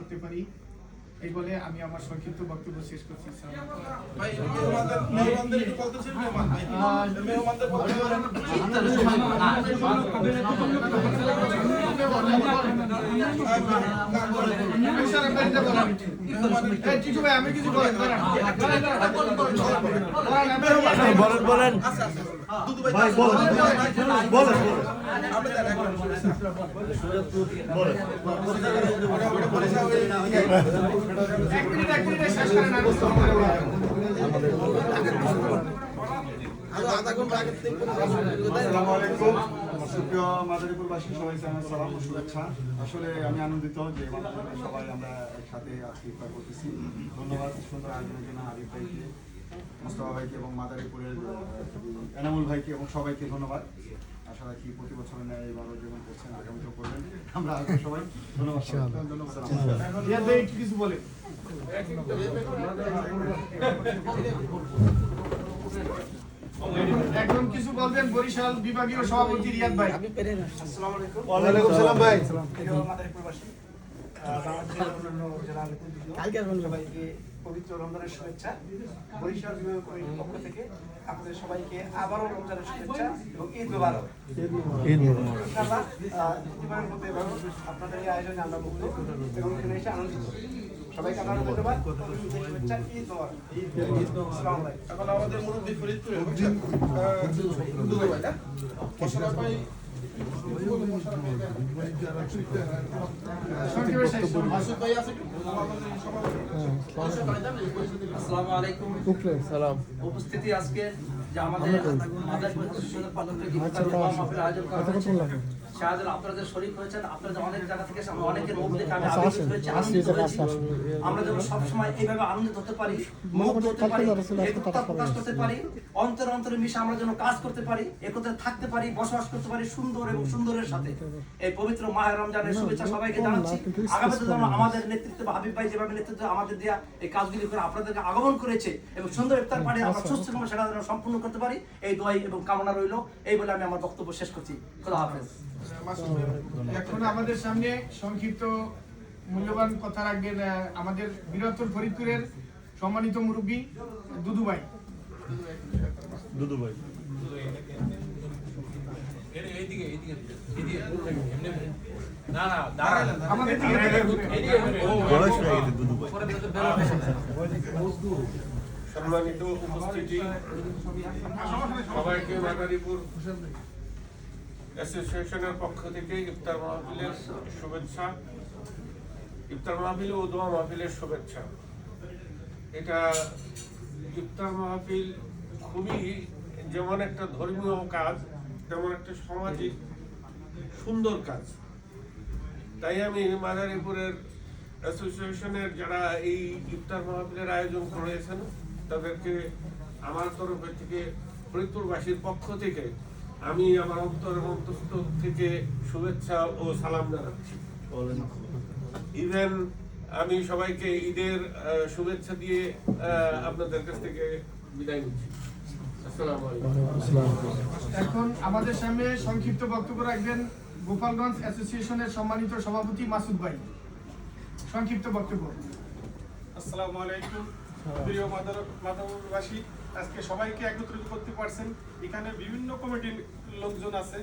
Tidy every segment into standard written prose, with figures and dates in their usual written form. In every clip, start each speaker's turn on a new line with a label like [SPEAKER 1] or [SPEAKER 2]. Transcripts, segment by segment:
[SPEAKER 1] করতে পারি, এই বলে আমি আমার সংক্ষিপ্ত বক্তব্য শেষ করছি। আমি কিছু বলেন
[SPEAKER 2] সুপ্রিয় মাদারীপুরবাসী সবাইকে আমার সালাম ও শুভেচ্ছা। আসলে আমি আনন্দিত যে সবাই আমরা একসাথে আজকে ইফতার করতেছি। ধন্যবাদ সুন্দর আয়োজনের জন্য আরিফ ভাইকে, মোস্তফা ভাইকে এবং মাদারীপুরের এনামুল ভাইকে এবং সবাইকে ধন্যবাদ। আশা রাখি প্রতি বছর এইভাবে যেমন করছেন আগামীতেও করবেন। আমরা সবাই ধন্যবাদ।
[SPEAKER 1] কিছু বলে একদম কিছু বলবেন বরিশাল বিভাগীয় সভাপতি রিয়াদ ভাই।
[SPEAKER 2] আসসালামু আলাইকুম।
[SPEAKER 3] ওয়ালাইকুম সালাম ভাই।
[SPEAKER 2] মাদারীপুরবাসী সবাইকে পবিত্র রমজানের শুভেচ্ছা। বরিশাল বিভাগীয় কমিটির পক্ষ থেকে আপনাদের সবাইকে আবারও রমজানের শুভেচ্ছা এবং ঈদ মোবারক। ইনশাআল্লাহ প্রতিবারের মতো এবারও আপনাদের এই আয়োজনে আমরা মুক্ত এবং এখানে এসে আনন্দিত। সবাইকে আমার ধন্যবাদ, শুভেচ্ছা, ঈদ মোবারক। আসসালামু আলাইকুম।
[SPEAKER 4] এখন আমাদের মুরব্বী ফরিদপুরে
[SPEAKER 5] আসসালামু আলাইকুম। উপস্থিতি আজকে যে আমাদের আয়োজন করা হয়েছে, শাহজালাল আপনাদের শরীক হয়েছেন, আপনাদের অনেক জায়গা থেকে অনেকের মুখ দেখে আমি আবেগিত হয়েছি, আনন্দিত হয়েছি। আমরা যেন সবসময় এইভাবে আনন্দিত হতে পারি, মুগ্ধ হতে পারি, একতা প্রকাশ করতে পারি, অন্তরে অন্তরে মিশে আমরা যেন কাজ করতে পারি, একত্রে থাকতে পারি, বসবাস করতে পারি সুন্দর এবং সুন্দরের সাথে। এই পবিত্র মাহে রমজানের শুভেচ্ছা সবাইকে জানাচ্ছি। আগামীতে যেন আমাদের নেতৃত্ব হাবিব ভাই যেভাবে নেতৃত্ব আমাদের দেয়া এই কাজগুলি করে আপনাদেরকে আগমন করেছে এবং সুন্দর ইফতার পাড়ে আমরা সুস্থ সেটা যেন সম্পূর্ণ করতে পারি, এই দোয়াই এবং কামনা রইল। এই বলে আমি আমার বক্তব্য শেষ করছি। খোদা হাফেজ।
[SPEAKER 1] এখন আমাদের সামনে সংক্ষিপ্ত মূল্যবান কথা রাখবেন আমাদের বীরত্তর ফরিদপুরের সম্মানিত মুরব্বী দুদু ভাই।
[SPEAKER 4] সম্মানিত উপস্থিতি, সবাইকে মাদারীপুর অ্যাসোসিয়েশনের পক্ষ থেকে ইফতার মাহফিলের শুভেচ্ছা, ইফতার মাহফিল ও দোয়া মাহফিলের শুভেচ্ছা। এটা ইফতার মাহফিল খুবই যেমন একটা ধর্মীয় কাজ, তেমন একটা সামাজিক সুন্দর কাজ। তাই আমি মাদারীপুরের অ্যাসোসিয়েশনের যারা এই ইফতার মাহফিলের আয়োজন করেছেন তাদেরকে আমার তরফ থেকে, ফরিদপুরবাসীর পক্ষ থেকে আমি আমার অন্তঃস্থ থেকে শুভেচ্ছা ও সালাম জানাচ্ছি। ইভেন আমি সবাইকে ঈদের শুভেচ্ছা দিয়ে আপনাদের কাছ থেকে বিদায় নিচ্ছি। আসসালামু আলাইকুম।
[SPEAKER 1] এখন আমাদের সামনে সংক্ষিপ্ত বক্তব্য রাখবেন গোপালগঞ্জ অ্যাসোসিয়েশনের সম্মানিত সভাপতি মাসুদ ভাই। সংক্ষিপ্ত বক্তব্য।
[SPEAKER 6] আসসালামু আলাইকুম। প্রিয় মাদারীপুরবাসী, আজকে সবাইকে একত্রিত করতে পারছেন। এখানে বিভিন্ন কমিটির লোকজন আছে,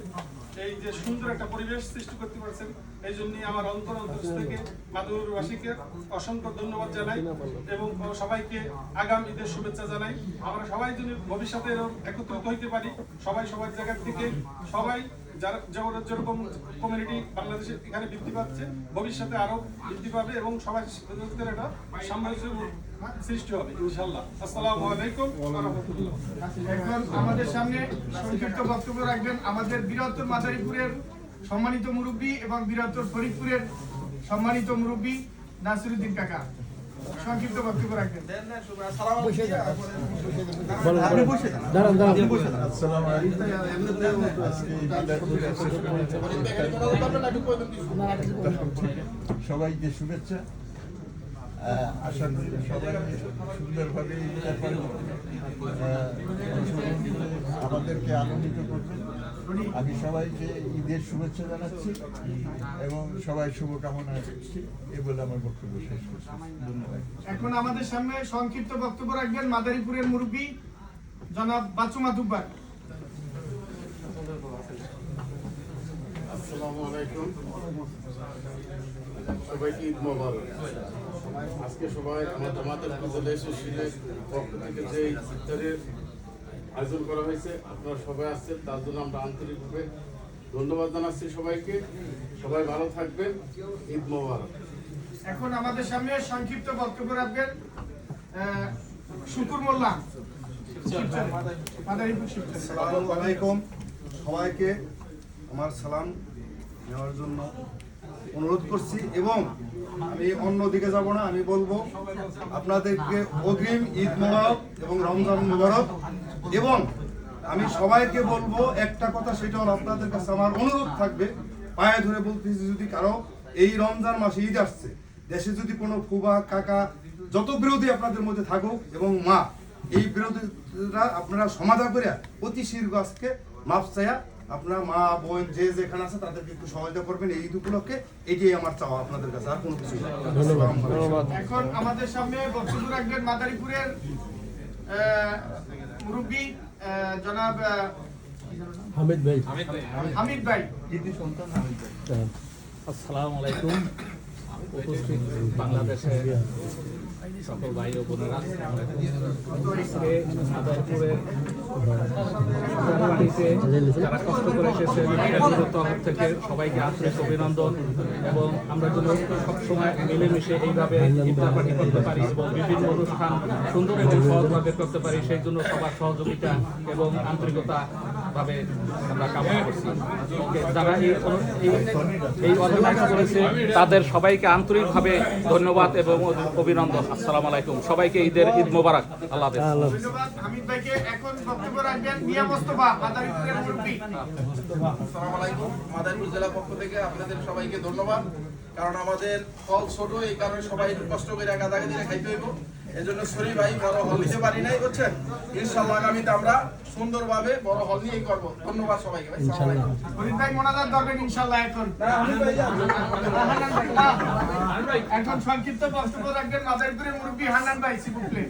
[SPEAKER 6] এই যে সুন্দর একটা পরিবেশ সৃষ্টি করতে পারছেন, এই জন্য আমার অন্তর থেকে মাদারীপুরবাসীকে অসংখ্য ধন্যবাদ জানাই এবং সবাইকে আগাম ঈদের শুভেচ্ছা জানাই। আমরা সবাই যদি ভবিষ্যতে এরকম একত্রিত হইতে পারি, সবাই সবার জায়গা থেকে, সবাই যারা যেরকম কমিউনিটি বাংলাদেশে এখানে বৃদ্ধি পাচ্ছে, ভবিষ্যতে আরো বৃদ্ধি পাবে এবং সবাই একটা সাম্রাজ্য সৃষ্টি হবে ইনশাআল্লাহ। আসসালামু আলাইকুম ওয়া রাহমাতুল্লাহ।
[SPEAKER 1] এখন আমাদের সামনে সংক্ষিপ্ত বক্তব্য রাখবেন আমাদের বীরত্তর মাদারীপুরের সম্মানিত মুরব্বী এবং বীরত্তর ফরিদপুরের সম্মানিত মুরব্বী নাসিরউদ্দিন কাকা। সংক্ষিপ্ত বক্তব্য রাখবেন।
[SPEAKER 3] সবাইকে শুভেচ্ছা। আশা করি সবাই সুন্দরভাবে আমাদেরকে আনন্দিত করবেন। আমি সবাইকে ঈদের শুভেচ্ছা জানাচ্ছি এবং সবাই শুভকামনা করছি। এ বলে আমার বক্তব্য শেষ করছি। ধন্যবাদ।
[SPEAKER 1] এখন আমাদের সামনে সংক্ষিপ্ত বক্তব্য রাখবেন মাদারীপুরের মুরব্বী জনাব বাচ্চু মাতুব্বার।
[SPEAKER 7] আসসালামু আলাইকুম, সবাইকে ঈদ মোবারক। আজকে সবাই আমার জামাতের ফজলের পক্ষ থেকে যে ইফতারের আয়োজন করা হয়েছে, আপনারা সবাই আসছেন, তার জন্য আমরা আন্তরিকভাবে ধন্যবাদ জানাচ্ছি সবাইকে। সবাই ভালো থাকবেন, ঈদ মোবারক।
[SPEAKER 1] এখন আমাদের সামনে সংক্ষিপ্ত বক্তব্য রাখবেন শুকুর মোল্লা, মাদারীপুর শিবচর।
[SPEAKER 8] আসসালামু আলাইকুম, সবাইকে আমার সালাম নেওয়ার জন্য অনুরোধ করছি এবং আমি অন্য দিকে যাব না, আমি বলবো আপনাদেরকে অগ্রিম ঈদ মোবারক এবং রমজান মোবারক। এবং আমি সবাইকে বলবো একটা কথা, সেটা হলো আপনাদের কাছে আমার অনুরোধ থাকবে, পায়ে ধরে বলতেছি, যদি কারো এই রমজান মাসে ঈদ আসছে, দেশে যদি কোনো ফুবা কাকা যত বিরোধী আপনাদের মধ্যে থাকুক এবং মা, এই বিরোধীরা আপনারা সমাধান করে অতি শীঘ্র আজকে মাপ চাইয়া আপনার মা বোন যে যেখানে আছে তাদেরকে একটু সহযোগিতা করবেন এই ঈদ উপলক্ষে। এটাই আমার চাওয়া আপনাদের কাছে, আর কোনো কিছু না।
[SPEAKER 1] এখন আমাদের সামনে বক্তব্য রাখবেন মাদারীপুরের মুরব্বী জনাব
[SPEAKER 9] হামিদ ভাই।
[SPEAKER 1] হামিদ ভাই।
[SPEAKER 9] আসসালামু আলাইকুম, উপস্থিত বাংলাদেশের সকল ভাই ও বোনেরা, আজকে মাদারীপুরের বাড়িতে যারা কষ্ট করে এসেছেন তাদের তরফ থেকে সবাইকে আন্তরিক অভিনন্দন। এবং আমরা যেন সবসময় মিলেমিশে এইভাবে ইফতার পার্টি করতে পারি এবং বিভিন্ন অনুষ্ঠান সুন্দর এবং সহজভাবে করতে পারি, সেই জন্য সবার সহযোগিতা এবং আন্তরিকতা ভাবে আমরা কামনা করছি। যারা এই অর্গানাইজ করেছে তাদের সবাইকে আন্তরিকভাবে ধন্যবাদ এবং অভিনন্দন। আসসালামু আলাইকুম, সবাইকে ঈদের ঈদ মোবারক। আল্লাহ হাফেজ।
[SPEAKER 1] ধন্যবাদ হামিদ ভাইকে। এখন বক্তব্য রাখবেন মিয়া মোস্তফা, মাদারীপুরের মুরব্বী।
[SPEAKER 10] আসসালামু আলাইকুম, মাদারীপুর জেলা পক্ষ থেকে আপনাদের সবাইকে ধন্যবাদ। কারণ আমাদের ফল ছোট, এই কারণে সবাই কষ্ট করে গাদাগাদি খাইতে হইব। এজন্য সরি ভাই বড় হল নিতে পারি নাই, বুঝছেন। ইনশাআল্লাহ আগামীতে আমরা সুন্দরভাবে বড় হল নিয়েই করব। ধন্যবাদ সবাইকে ভাই। আসসালামু আলাইকুম।
[SPEAKER 1] ফরিদ ভাই মোনাজাত করবেন ইনশাআল্লাহ। এখন সংক্ষিপ্ত বক্তব্য রাখবেন মাদারীপুরের মুরব্বী হান্নান ভাই, সিপুকলে।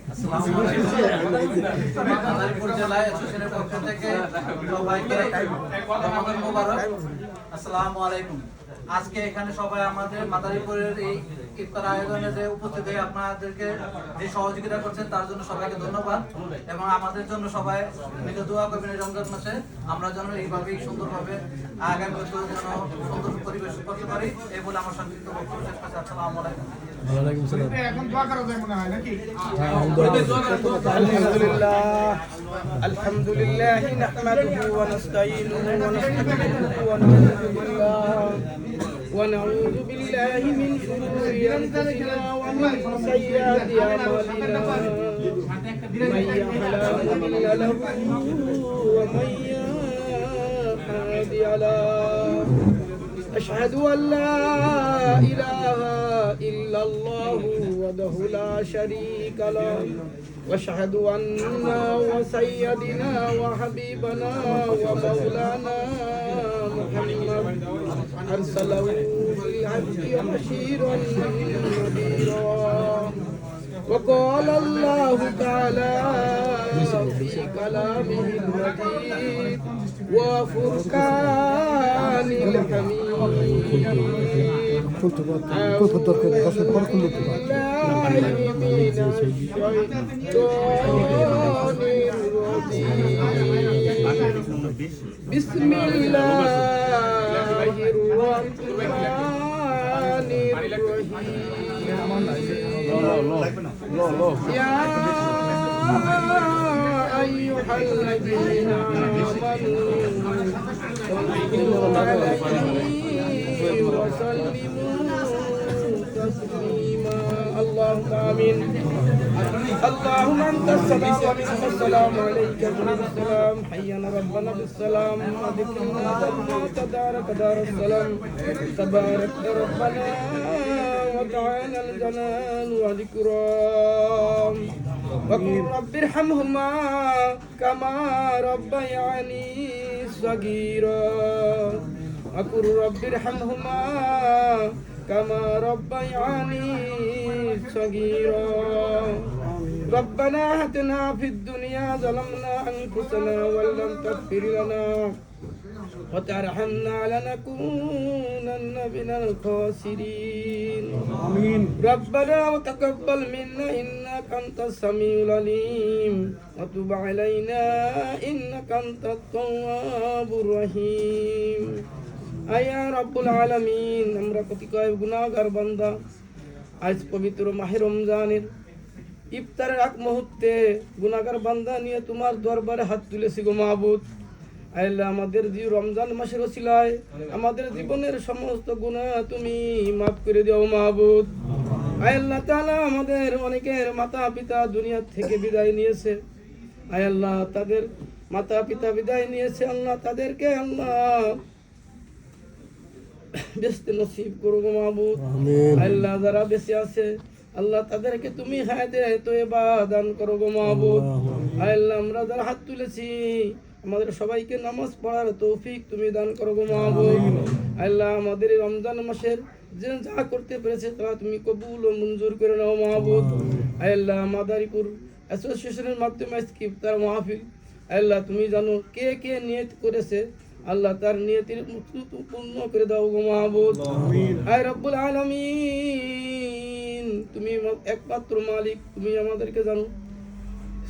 [SPEAKER 5] মাদারীপুর জেলা অ্যাসোসিয়েশনের পক্ষ থেকে সবাইকে রমজান মোবারক। আসসালামু আলাইকুম। আজকে এখানে সবাই আমাদের মাদারীপুরের এই ইফতার আয়োজনে যে উপস্থিত হয়ে আপনাদেরকে যে সহযোগিতা করছেন তার জন্য সবাইকে ধন্যবাদ। এবং আমাদের জন্য সবাই মিলে দোয়া করবেন এই রমজান মাসে আমরা যেন এইভাবেই সুন্দরভাবে আগামী বছর যেন সুন্দর পরিবেশ করতে পারি, এই বলে আমার সংক্ষিপ্ত বক্তব্য শেষ করছি। আসসালামু আলাইকুম।
[SPEAKER 1] এখন দোয়া করা যায় মনে হয় নাকি?
[SPEAKER 2] আলহামদুলিল্লাহ নাহমাদুহু ওয়া নাস্তাঈনুহু ওয়া নাস্তাগফিরুহু ওয়া নাউযু বিল্লাহ ونعوذ بالله من شرور أنفسنا ومن سيئات أعمالنا من يهده لا مضل له ومن يهدي له أشهد أن لا إله إلا الله وحده لا شريك له وأشهد أن سيدنا وحبيبنا ومولانا محمد أرسله بالحق بشيرا ونذيرا. وقال الله تعالى في كلامه المجيد وفرقان الحميد بسم الله الرحمن الرحيم يا أيها الذين آمنوا صلوا عليه وسلموا تسليما. اللهم آمين. اللهم أنت السلام ومنك السلام عليك السلام حينا ربنا بالسلام ذكرنا ذكرنا تبارك دار السلام تبارك ربنا
[SPEAKER 11] وتعالى الجلال والإكرام وقل رب ارحمهما كما ربياني صغيرا وقل رب ارحمهما كما ربياني صغيرا ربنا آتنا في الدنيا ظلمنا أنفسنا وإن لم تغفر لنا وترحمنا لنكونن من الخاسرين آمين ربنا وتقبل منا إنك أنت السميع العليم وتب علينا إنك أنت التواب الرحيم আয়া রব্বুল আলামিন আমরা কতিপয় গুনাহগার বান্দা আজ পবিত্র মাহে রমজানের ইফতারের আগ মুহূর্তে গুনাহগার বান্দা নিয়ে তোমার দরবারে হাত তুলেছি গো মাবুদ আল্লাহ আমাদের রমজান মাসের ওসিলায় আমাদের জীবনের সমস্ত গুনাহ তুমি মাফ করে দাও মাবুদ আল্লাহ তাআলা আমাদের অনেকের মাতা পিতা দুনিয়া থেকে বিদায় নিয়েছে আল্লাহ তাদের মাতা পিতা বিদায় নিয়েছে আল্লাহ তাদেরকে আল্লাহ বেহেশত নসিব করো গো মাবুদ আল্লাহ যারা বেঁচে আছে আল্লাহ তাদেরকে তুমি হায়াতে তয়্যিবা দান করো গো মাবুদ আল্লাহ আমরা যারা হাত তুলেছি আমাদের সবাইকে নামাজ পড়ার তৌফিক তুমি দান করো গো মাবুদ আল্লাহ আমাদের এই রমজান মাসের যে যা করতে পেরেছে তা তুমি কবুল ও মঞ্জুর করে নাও মাবুদ আল্লাহ মাদারীপুর অ্যাসোসিয়েশনের মাধ্যমে আজকে ইফতার মাহফিল আল্লাহ তুমি জানো কে কে নিয়ত করেছে আল্লাহ তার নিয়তের পূর্ণ করে দাও গো মাবুদ আয় রব্বুল আলামিন তুমি একমাত্র মালিক তুমি আমাদেরকে জানো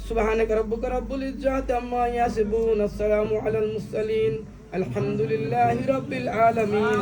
[SPEAKER 11] সুবহানাকা রাব্বুকা রাব্বুল ইজ্জাতি আম্মা ইয়াসিফুন আসসালামু আলাল মুরসালিন আলহামদুলিল্লাহি রাব্বিল আলামিন